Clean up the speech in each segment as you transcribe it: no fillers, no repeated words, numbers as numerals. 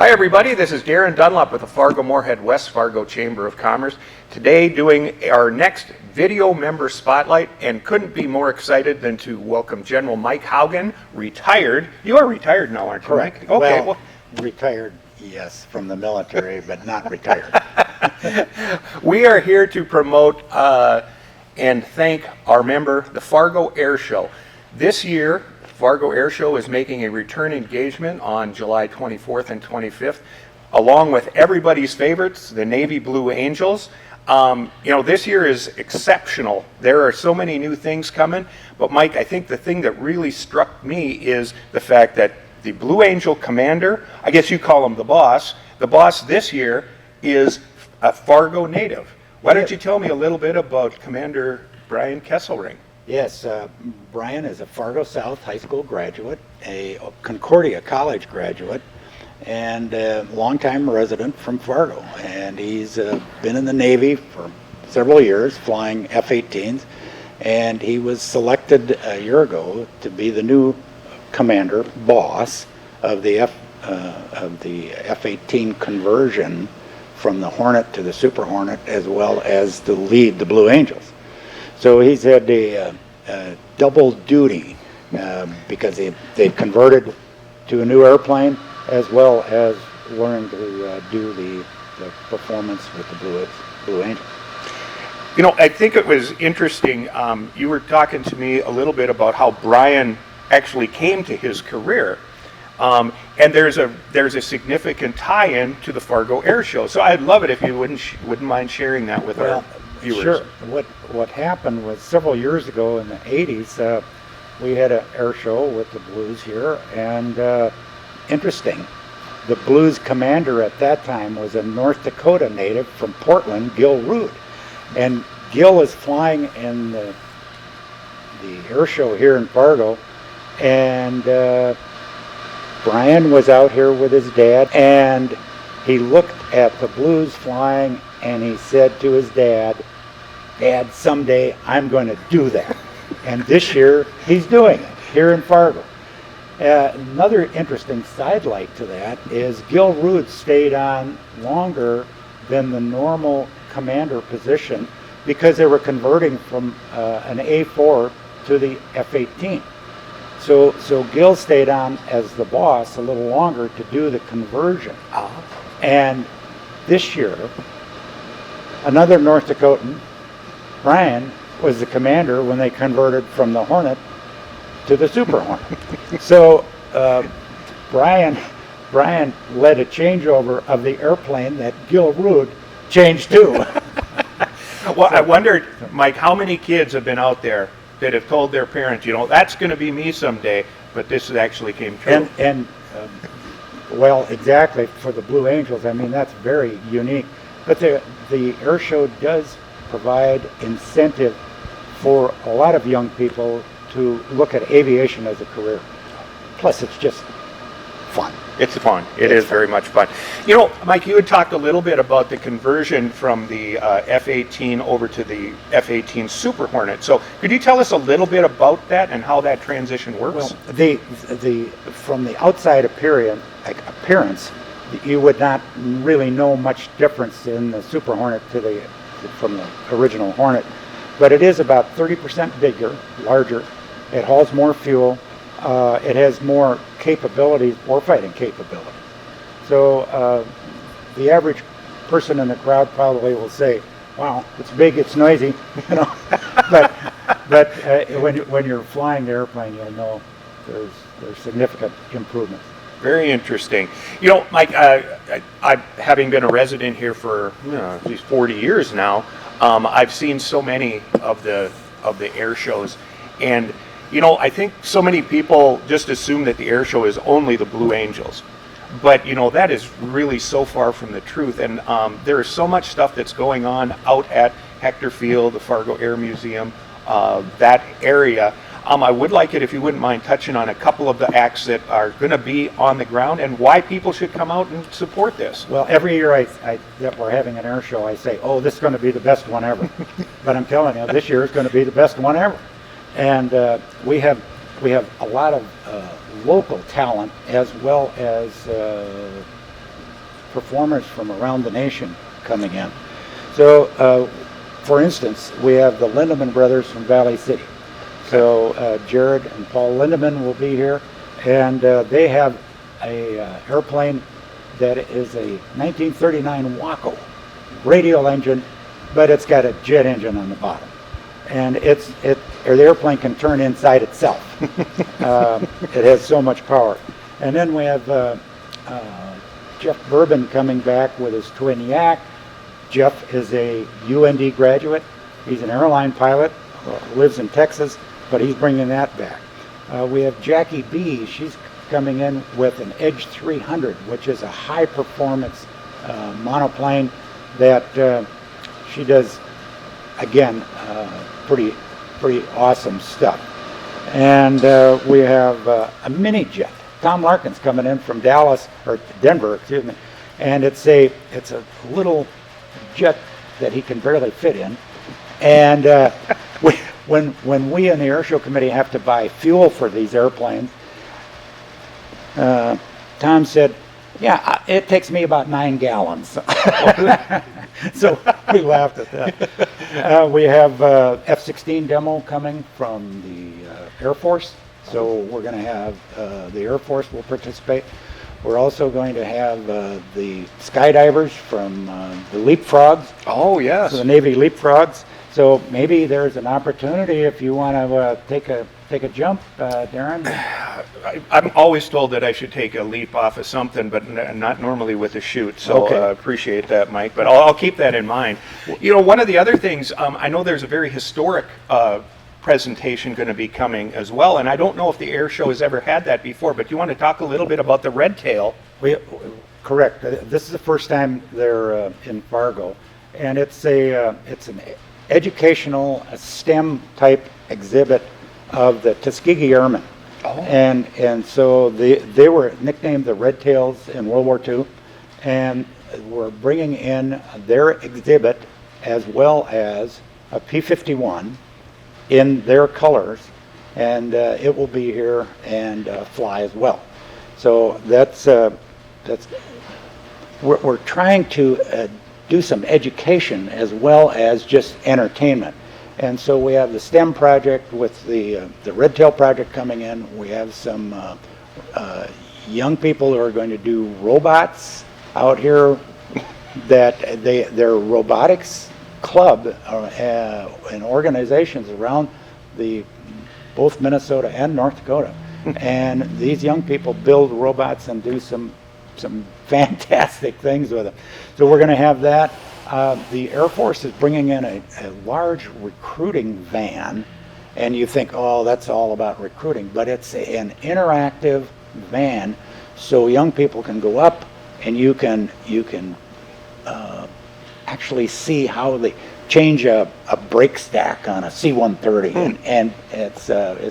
Hi everybody, this is Darren Dunlop with the Fargo Moorhead West Fargo Chamber of Commerce. Today doing our next video member spotlight, and couldn't be more excited than to welcome General Mike Haugen, retired. You are retired now, aren't you, Correct. Mike? Okay. Well, retired, yes, from the military, but not retired. We are here to promote and thank our member, the Fargo AirSho. This year, Fargo AirSho is making a return engagement on July 24th and 25th, along with everybody's favorites, the Navy Blue Angels. This year is exceptional. There are so many new things coming, but Mike, I think the thing that really struck me is the fact that the Blue Angel commander, I guess you call him the boss this year is a Fargo native. Why don't you tell me a little bit about Commander Brian Kesselring? Yes, Brian is a Fargo South High School graduate, a Concordia College graduate, and a longtime resident from Fargo. And he's been in the Navy for several years, flying F-18s, and he was selected a year ago to be the new commander, boss of the F-18 conversion from the Hornet to the Super Hornet, as well as to lead the Blue Angels. So he's had a double duty because they converted to a new airplane, as well as learning to do the performance with the Blue Angels. You know, I think it was interesting. You were talking to me a little bit about how Brian actually came to his career, and there's a significant tie-in to the Fargo AirSho. So I'd love it if you wouldn't mind sharing that with our viewers. Sure. What happened was several years ago in the 80s, we had an air show with the Blues here, and interesting, the Blues commander at that time was a North Dakota native from Portland, Gil Rood. And Gil is flying in the air show here in Fargo, and Brian was out here with his dad, and he looked at the Blues flying, and he said to his dad, "Dad, someday I'm going to do that." And this year he's doing it here in Fargo. Another interesting sidelight to that is Gil Rood stayed on longer than the normal commander position because they were converting from an A4 to the F-18. So Gil stayed on as the boss a little longer to do the conversion. And this year, another North Dakotan, Brian, was the commander when they converted from the Hornet to the Super Hornet. So Brian led a changeover of the airplane that Gil Rood changed to. Well, I wondered, Mike, how many kids have been out there that have told their parents, that's going to be me someday, but this actually came true. Well, exactly, for the Blue Angels, I mean, that's very unique. But the air show does provide incentive for a lot of young people to look at aviation as a career. Plus, it's just fun. It's fun. It is very much fun. Mike, you had talked a little bit about the conversion from the F-18 over to the F-18 Super Hornet. So could you tell us a little bit about that and how that transition works? Well, from the outside appearance, you would not really know much difference in the Super Hornet from the original Hornet, but it is about 30% bigger, larger. It hauls more fuel. It has more capabilities, warfighting capabilities. So the average person in the crowd probably will say, "Wow, it's big, it's noisy," but when you're flying the airplane, you'll know there's significant improvements. Very interesting. Mike, I having been a resident here for at least 40 years now, I've seen so many of the air shows, and I think so many people just assume that the air show is only the Blue Angels, but that is really so far from the truth. And there is so much stuff that's going on out at Hector Field, the Fargo Air Museum, that area. I would like it if you wouldn't mind touching on a couple of the acts that are going to be on the ground and why people should come out and support this. Well, every year that we're having an air show, I say, "Oh, this is going to be the best one ever." But I'm telling you, this year is going to be the best one ever. And we have a lot of local talent, as well as performers from around the nation coming in. So, for instance, we have the Lindemann Brothers from Valley City. So Jared and Paul Lindemann will be here, and they have a airplane that is a 1939 Waco radial engine, but it's got a jet engine on the bottom, and the airplane can turn inside itself. It has so much power. And then we have Jeff Bourbon coming back with his twin yak. Jeff is a UND graduate. He's an airline pilot, lives in Texas, but he's bringing that back. We have Jackie B. She's coming in with an Edge 300, which is a high-performance monoplane that she does, again, pretty awesome stuff. And we have a mini jet. Tom Larkin's coming in from Denver, excuse me, and it's a little jet that he can barely fit in. And when we in the AirSho committee have to buy fuel for these airplanes, Tom said, "Yeah, it takes me about 9 gallons." So we laughed at that. We have F-16 demo coming from the Air Force. So we're going to have the Air Force will participate. We're also going to have the skydivers from the Leapfrogs. Oh, yes. So the Navy Leapfrogs. So maybe there's an opportunity if you want to take a jump, Darren. I'm always told that I should take a leap off of something, but not normally with a chute. So Okay. Appreciate that, Mike. But I'll keep that in mind. You know, one of the other things, I know there's a very historic presentation going to be coming as well, and I don't know if the AirSho has ever had that before, but you want to talk a little bit about the Red Tail? Correct. This is the first time they're in Fargo, and it's an educational STEM type exhibit of the Tuskegee Airmen. Oh. And so they were nicknamed the Red Tails in World War II, and we're bringing in their exhibit as well as a P-51 in their colors, and it will be here and fly as well. So we're trying to do some education as well as just entertainment. And so we have the STEM project with the Red Tail project coming in. We have some young people who are going to do robots out here that their robotics club and organizations around both Minnesota and North Dakota. And these young people build robots and do some fantastic things with them. So we're going to have that. The Air Force is bringing in a large recruiting van, and you think, oh, that's all about recruiting, but it's an interactive van, so young people can go up and you can actually see how they change a brake stack on a C-130, and it's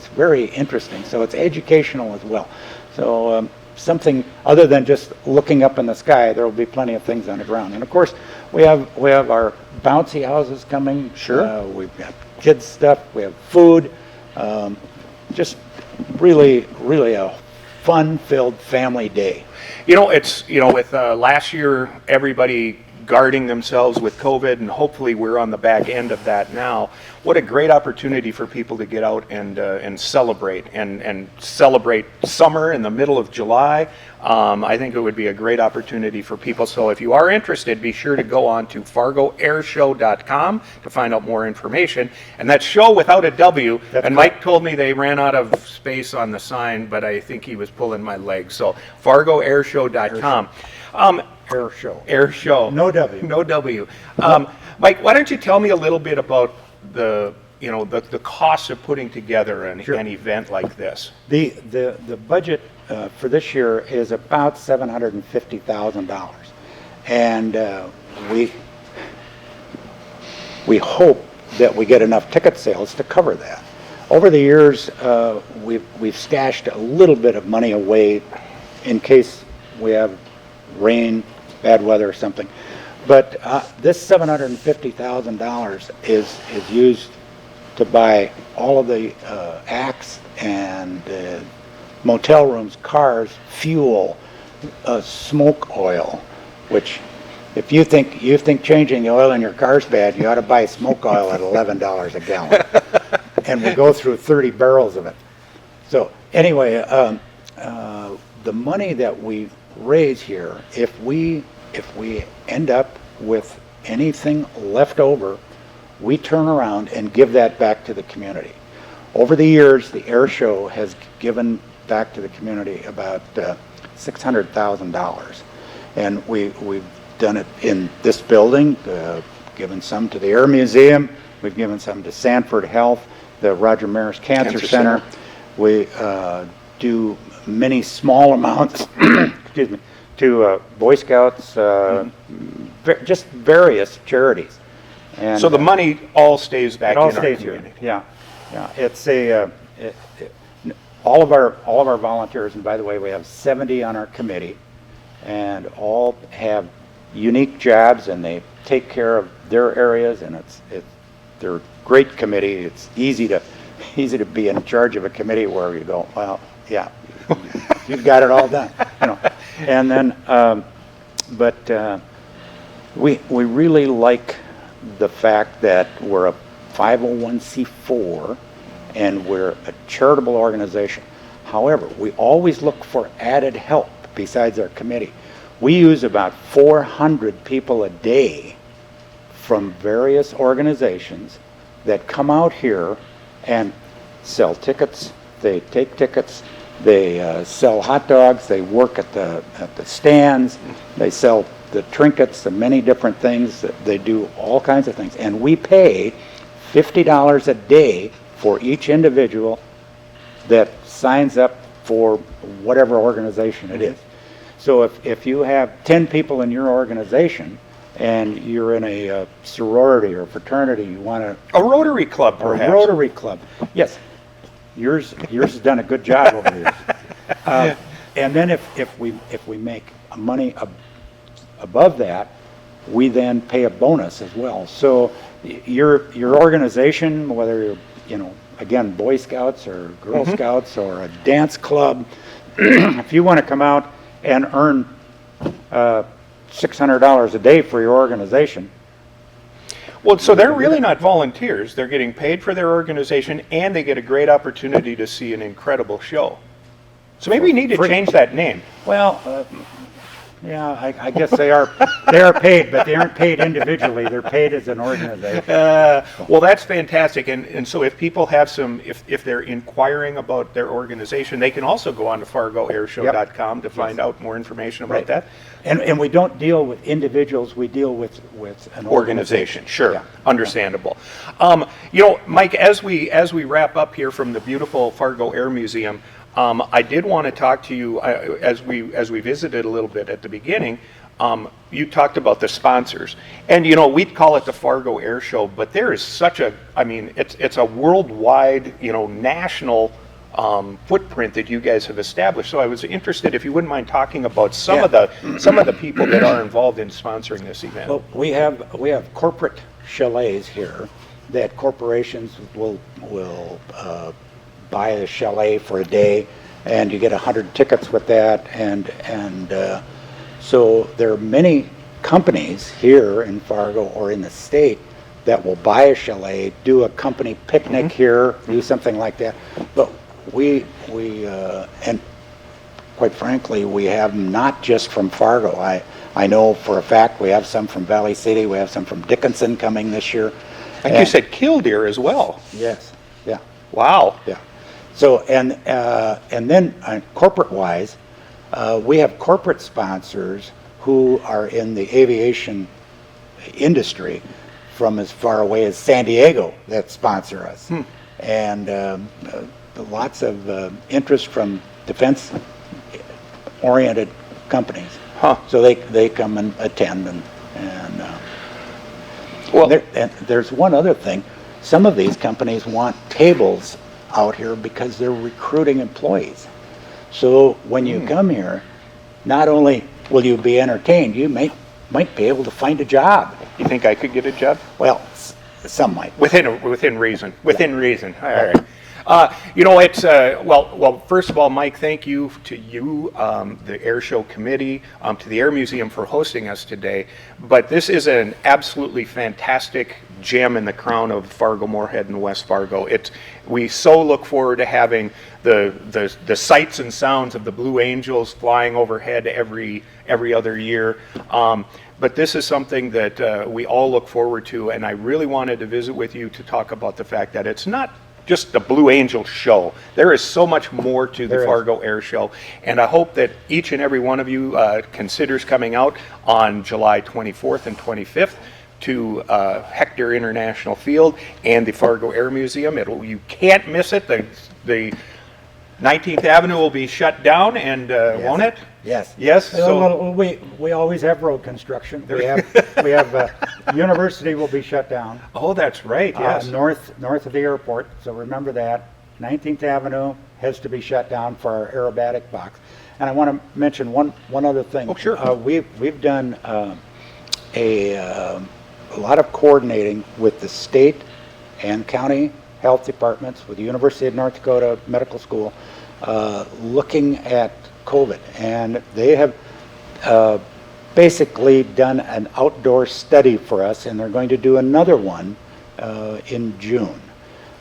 very interesting. So it's educational as well. So something other than just looking up in the sky, there will be plenty of things on the ground. And of course, we have our bouncy houses coming. Sure. We've got kids stuff. We have food. Just really a fun-filled family day. You know, it's, with last year, everybody guarding themselves with COVID, and hopefully we're on the back end of that now. What a great opportunity for people to get out and celebrate and celebrate summer in the middle of July. I think it would be a great opportunity for people. So if you are interested, be sure to go on to FargoAirShow.com to find out more information. And that's show without a W. That's and Mike told me they ran out of space on the sign, but I think he was pulling my leg. So FargoAirShow.com. AirShow. No W. No W. Mike, why don't you tell me a little bit about the cost of putting together an event like this? The budget for this year is about $750,000, and we hope that we get enough ticket sales to cover that. Over the years, we've stashed a little bit of money away in case we have rain, bad weather or something. But this $750,000 is used to buy all of the acts and motel rooms, cars, fuel, smoke oil. which if you think changing the oil in your car's bad, you ought to buy smoke oil at $11 a gallon. And we go through 30 barrels of it. So anyway, the money that we raise here, if we end up with anything left over, we turn around and give that back to the community. Over the years, the AirSho has given back to the community about $600,000. And we've done it in this building, given some to the Air Museum, we've given some to Sanford Health, the Roger Maris Cancer Center. We do many small amounts, excuse me, to Boy Scouts, just various charities. And So the money all stays back it all in our stays community. here. Yeah. It's all of our volunteers, and by the way, we have 70 on our committee, and all have unique jobs, and they take care of their areas, and they're a great committee. It's easy to be in charge of a committee where you go, well, yeah, you've got it all done, you know. And then, we really like the fact that we're a 501c4 and we're a charitable organization. However, we always look for added help besides our committee. We use about 400 people a day from various organizations that come out here and sell tickets. They take tickets. They sell hot dogs. They work at the stands. They sell the trinkets and many different things. They do all kinds of things. And we pay $50 a day for each individual that signs up for whatever organization it is. So if you have 10 people in your organization and you're in a sorority or fraternity, you want to... A Rotary Club, perhaps. A Rotary Club, yes. Yours has done a good job over the years. And then if we make money above that, we then pay a bonus as well. So your organization, whether you're, again, Boy Scouts or Girl Scouts or a dance club, if you want to come out and earn $600 a day for your organization. Well, so they're really not volunteers. They're getting paid for their organization, and they get a great opportunity to see an incredible show. So maybe we need to change that name. Well, yeah, I guess they are paid, but they aren't paid individually. They're paid as an organization. Well, that's fantastic. And so if people have if they're inquiring about their organization, they can also go on to FargoAirShow.com to find out more information about that. And we don't deal with individuals. We deal with an organization. Sure, Yeah. Understandable. Mike, as we wrap up here from the beautiful Fargo Air Museum, I did want to talk to you as we visited a little bit at the beginning. You talked about the sponsors, and we'd call it the Fargo Air Show, but there is such it's a worldwide, national footprint that you guys have established. So I was interested if you wouldn't mind talking about some of the people that are involved in sponsoring this event. Well, we have corporate chalets here that corporations will buy a chalet for a day, and you get 100 tickets with that, and so there are many companies here in Fargo or in the state that will buy a chalet, do a company picnic here, do something like that. But we and quite frankly, we have them not just from Fargo. I know for a fact we have some from Valley City, we have some from Dickinson coming this year. I think you said Killdeer as well. Yes, yeah. Wow. Yeah. So, and then corporate-wise, we have corporate sponsors who are in the aviation industry from as far away as San Diego that sponsor us. And lots of interest from defense-oriented companies. So they come and attend, and there's one other thing. Some of these companies want tables out here because they're recruiting employees. So when you come here, not only will you be entertained, you might be able to find a job. You think I could get a job? Well, some might. Within reason. Within reason. All right. It's, well, first of all, Mike, thank you to you, the AirSho committee, to the Air Museum for hosting us today. But this is an absolutely fantastic gem in the crown of Fargo, Moorhead, and West Fargo. We so look forward to having the sights and sounds of the Blue Angels flying overhead every other year. But this is something that we all look forward to, and I really wanted to visit with you to talk about the fact that it's not just the Blue Angel show. There is so much more to the Fargo Air Show, and I hope that each and every one of you considers coming out on July 24th and 25th to Hector International Field and the Fargo Air Museum. You can't miss it. The 19th Avenue will be shut down, and won't it? Yes. Yes. So we always have road construction. We have University will be shut down. Oh, that's right. Yes. North of the airport. So remember that 19th Avenue has to be shut down for our aerobatic box. And I want to mention one other thing. Oh, sure. We've done a lot of coordinating with the state and county health departments, with the University of North Dakota Medical School, looking at COVID, and they have basically done an outdoor study for us, and they're going to do another one in June.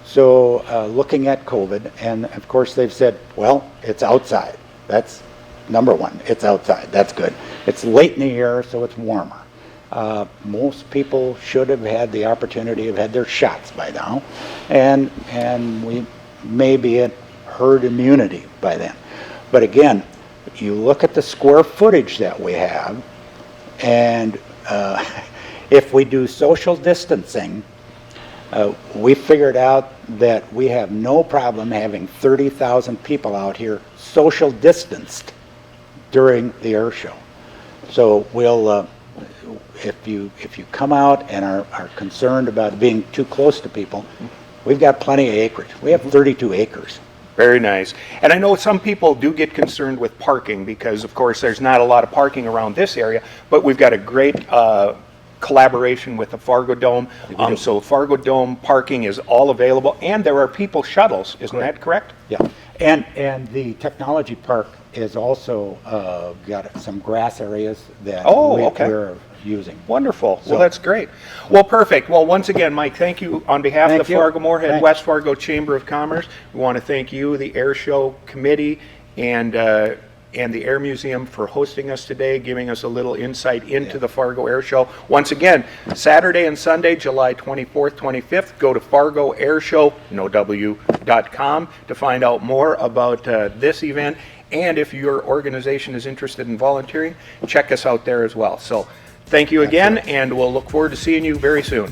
So looking at COVID, and of course they've said, well, it's outside. That's number one. It's outside. That's good. It's late in the year, so it's warmer. Most people should have had the opportunity of had their shots by now, and we may be at herd immunity by then. But again, you look at the square footage that we have, and if we do social distancing, we figured out that we have no problem having 30,000 people out here social distanced during the air show. So we'll, if you come out and are concerned about being too close to people, we've got plenty of acreage. We have 32 acres. Very nice. And I know some people do get concerned with parking because, of course, there's not a lot of parking around this area, but we've got a great collaboration with the Fargo Dome. So Fargo Dome parking is all available, and there are people shuttles. Isn't that correct? Yeah. And the technology park is also got some grass areas that we're using. Wonderful. Well, that's great. Well, perfect. Well, once again, Mike, thank you on behalf of the Fargo Moorhead West Fargo Chamber of Commerce. We want to thank you, the Air Show Committee, and the Air Museum for hosting us today, giving us a little insight into the Fargo Air Show. Once again, Saturday and Sunday, July 24th, 25th, go to FargoAirShow.com to find out more about this event. And if your organization is interested in volunteering, check us out there as well. So thank you again, and we'll look forward to seeing you very soon.